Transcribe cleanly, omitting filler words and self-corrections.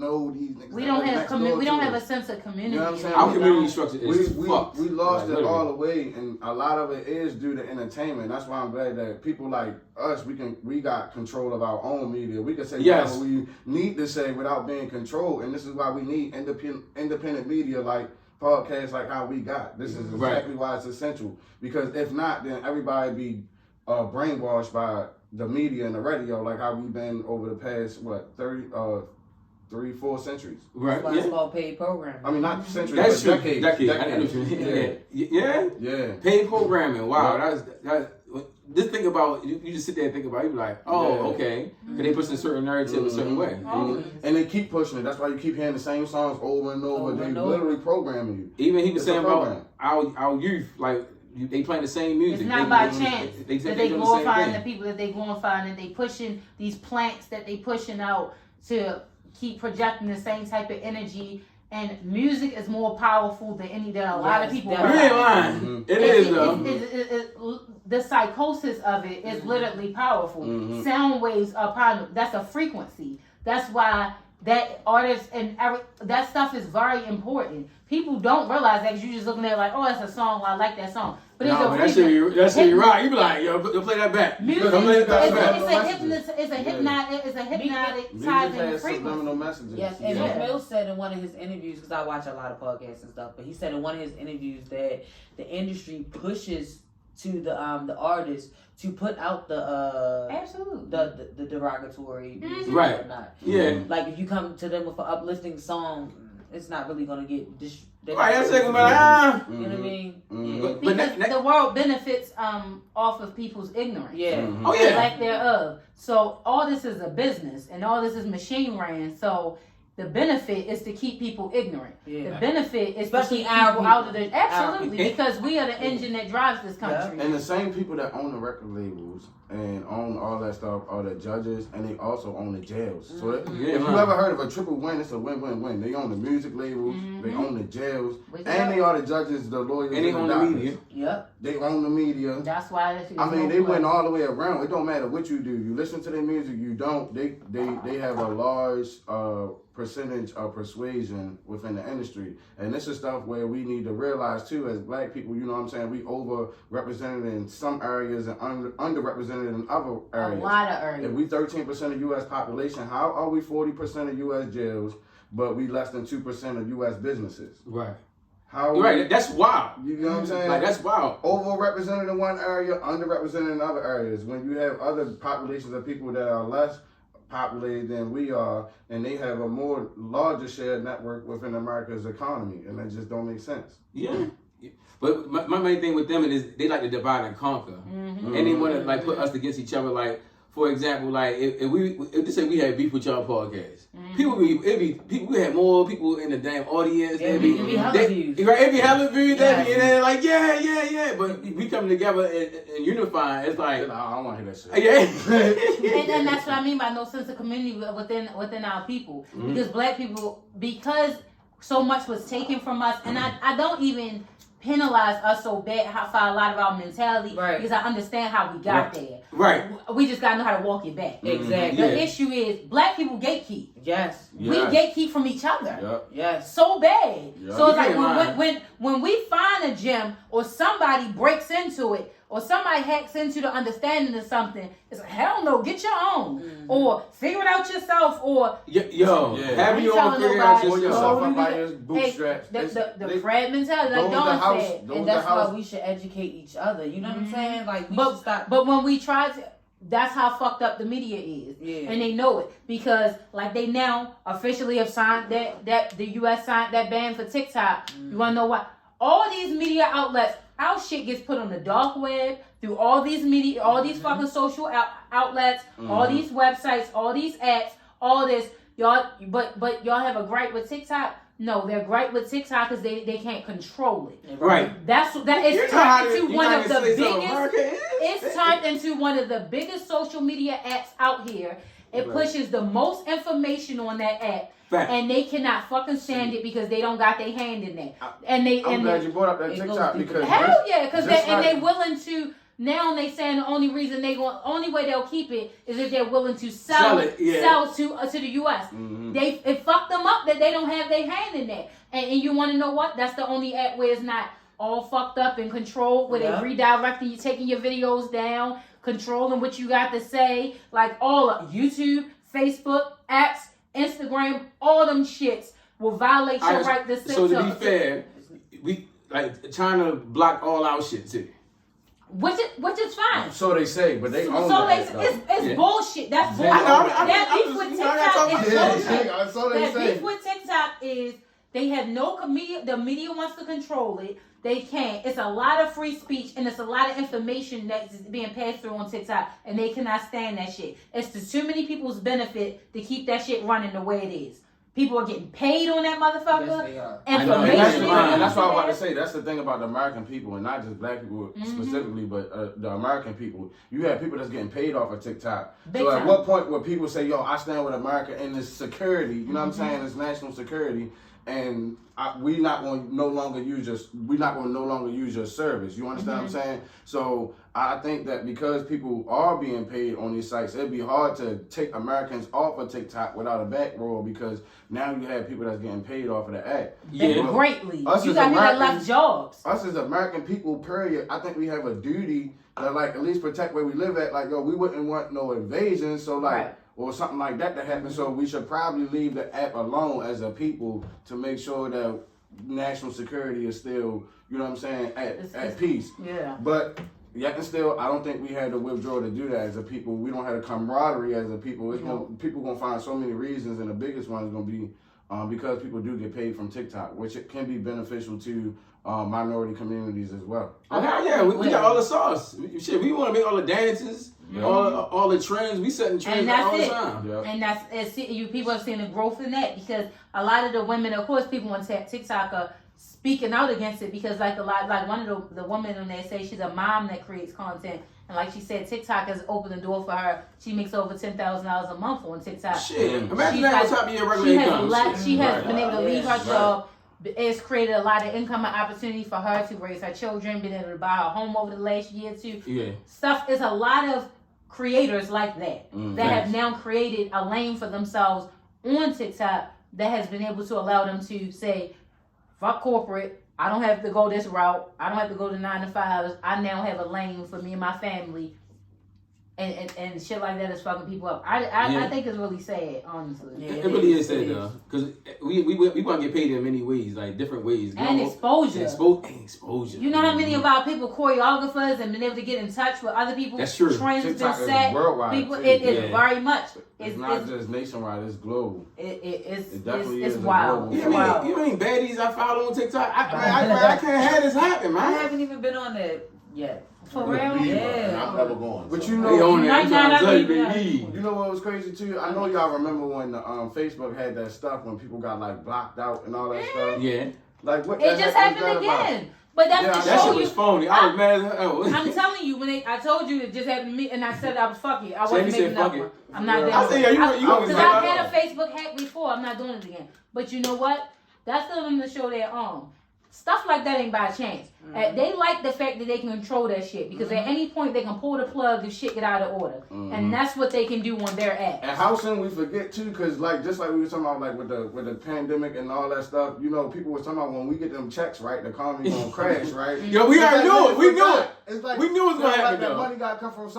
know these niggas. We don't have we don't have a sense of community. You know what I'm saying? Our community structure is fucked. We lost it all the way, and a lot of it is due to entertainment. That's why I'm glad that people like us, we got control of our own media. We can say whatever we need to say without being controlled, and this is why we need independent media like podcasts like how we got. This is exactly why it's essential, because if not, then everybody be brainwashed by the media and the radio, like how we've been over the past 3-4 centuries. Right. That's why it's called paid programming. I mean, not centuries, that's but true. Decades. Yeah. Paid programming. Wow. That's. Just think about you. Just sit there and think about it. You're like, okay. Because they push a certain narrative a certain way. And they keep pushing it. That's why you keep hearing the same songs over and over. They literally programming you. Even he was saying about our youth, like. They playing the same music. It's not by chance that they glorifying the people that they glorifying, and they pushing these plants that they pushing out to keep projecting the same type of energy. And music is more powerful than a lot of people. You ain't lying. It is though. The psychosis of it is literally powerful. Sound waves are powerful. That's a frequency. That's why that artists and that stuff is very important. People don't realize that, 'cause you just looking at it like, oh, that's a song. Well, I like that song. But that shit you right. You be like, yo, play that back. Music it's a hypnotizing frequency. Yes, and Mick Mill said in one of his interviews, because I watch a lot of podcasts and stuff, but he said in one of his interviews that the industry pushes to the artists to put out the derogatory music and whatnot. Yeah. Like if you come to them with an uplifting song, it's not really gonna get right, that's second, but you know what I mean? Because the world benefits off of people's ignorance. Yeah. Oh yeah. Lack thereof. So all this is a business, and all this is machine ran. So the benefit is to keep people ignorant. Yeah. The benefit is especially to keep people out of the because we are the engine that drives this country. And the same people that own the record labels and own all that stuff are the judges, and they also own the jails. So if you ever heard of a triple win, it's a win-win-win. They own the music labels, they own the jails, and they are the judges, the lawyers, and they own the media. Yep. They own the media. That's why they went all the way around. It don't matter what you do. You listen to their music, you don't. They have a large percentage of persuasion within the industry, and this is stuff where we need to realize too, as black people. You know what I'm saying? We overrepresented in some areas and underrepresented in other areas. A lot of areas. If we 13% of U.S. population, how are we 40% of U.S. jails, but we less than 2% of U.S. businesses? Right. How? Right. That's wild. You know what I'm saying? Like that's wild. Overrepresented in one area, underrepresented in other areas. When you have other populations of people that are less populated than we are, and they have a more larger shared network within America's economy, and that just don't make sense. Yeah. But my main thing with them is they like to divide and conquer, and they want to like put us against each other. Like for example, like if they say we had beef with y'all podcast, we had more people in the damn audience. It'd be hella views. Right, it'd be hella views. And they're like yeah. But we come together and unify. It's like I don't want to hear that shit. and that's what I mean by no sense of community within our people, because black people, because so much was taken from us, and I don't even penalize us so bad for a lot of our mentality, because I understand how we got there. Right. We just gotta know how to walk it back. Exactly. The issue is black people gatekeep. Yes. We gatekeep from each other. Yep. Yes. So bad. Yep. So it's like when we find a gem, or somebody breaks into it, or somebody hacks into the understanding of something, it's like, hell no, get your own. Or figure it out yourself, or have your own figure out yourself. The Fred mentality, like Dawn said. And that's why we should educate each other. You know what I'm saying? Like we should stop. But when we try to, that's how fucked up the media is. Yeah. And they know it, because like they now officially have signed that the US signed that ban for TikTok. You wanna know why? All these media outlets, our shit gets put on the dark web through all these media, all these fucking social outlets, all these websites, all these apps, all this. Y'all, but y'all have a gripe with TikTok? No, they're gripe with TikTok because they can't control it. Right. It's turned into one of the biggest. It's turned into one of the biggest social media apps out here. It pushes the most information on that app. Fact. And they cannot fucking stand it because they don't got their hand in that. I'm glad you brought up that TikTok, because hell yeah, because they're willing to Now they saying the only way they'll keep it is if they're willing to sell to the U.S. Mm-hmm. It fucked them up that they don't have their hand in that. And you want to know what? That's the only app where it's not all fucked up and controlled, where they redirecting you, taking your videos down, controlling what you got to say, like all of YouTube, Facebook, apps, Instagram, all them shits will violate your right to censor. So to be fair, we like China blocked all our shit too. Which is fine. So they say, but they own it's bullshit. That's bullshit. That beef with TikTok is bullshit. So they say. Beef with TikTok is they have no media. The media wants to control it. They can't. It's a lot of free speech and it's a lot of information that's being passed through on TikTok, and they cannot stand that shit. It's to too many people's benefit to keep that shit running the way it is. People are getting paid on that motherfucker. Yes, they are. And that's what I'm about to say. That's the thing about the American people, and not just black people specifically, but the American people. You have people that's getting paid off of TikTok. So at what point where people say, yo, I stand with America and it's security, you know what I'm saying? It's national security. And we're not going to no longer use your service. You understand what I'm saying? So I think that because people are being paid on these sites, it'd be hard to take Americans off of TikTok without a back roll, because now you have people that's getting paid off of the act. Yeah, greatly. You got people that left jobs. Us as American people, period, I think we have a duty to like at least protect where we live at. Like, yo, we wouldn't want no invasion. So like. Or something like that to happen. So we should probably leave the app alone as a people to make sure that national security is still, you know what I'm saying, at peace. Yeah. But yet and still, I don't think we had to withdraw to do that as a people. We don't have the camaraderie as a people. People gonna find so many reasons, and the biggest one is gonna be because people do get paid from TikTok, which it can be beneficial to minority communities as well. Oh hell yeah, we got all the sauce. Shit, we want to make all the dances. All the trends, we setting trends all the time. Yep. And you people have seen the growth in that, because a lot of the women, of course, people on TikTok are speaking out against it, because like one of the women on there say she's a mom that creates content, and like she said, TikTok has opened the door for her. She makes over $10,000 a month on TikTok. Shit, imagine that on top of your regular income. She has been able to leave her job. It's created a lot of income and opportunity for her to raise her children, been able to buy a home over the last year or two. Yeah. Stuff is a lot of creators like that have now created a lane for themselves on TikTok that has been able to allow them to say, fuck corporate, I don't have to go this route, I don't have to go to 9 to 5s, I now have a lane for me and my family. And shit like that is fucking people up. I think it's really sad, honestly. Yeah, it really is sad though, because we want to get paid in many ways, like different ways. And exposure. Exposure. You know how many of our people choreographers and been able to get in touch with other people? That's true. Trends been TikTok set. Worldwide people, too. it is very much. It's not just nationwide. It's global. It definitely is is wild. You know any baddies I follow on TikTok? I can't have this happen, man. I haven't even been on that yet. For real? Yeah. I'm never going. But so. you know, you know what was crazy too? I know y'all remember when the Facebook had that stuff when people got like blocked out and all that stuff. Yeah. Like what? It just happened again. But that's to that show shit was phony. I was mad as hell. I'm telling you, I told you it just happened to me, and I said I was fuck it. I wasn't making up one. I'm not doing it. I said, you because I've had a Facebook hack before. I'm not doing it again. But you know what? That's for them to show their own. Stuff like that ain't by chance. They like the fact that they can control that shit, because at any point they can pull the plug if shit get out of order, and that's what they can do on their app. And how soon we forget too, because just like we were talking about, like with the pandemic and all that stuff, you know, people were talking about when we get them checks, right, the economy gonna crash, right? Yo, we already knew it. We knew it. It's like we knew it was gonna happen. That money gotta come from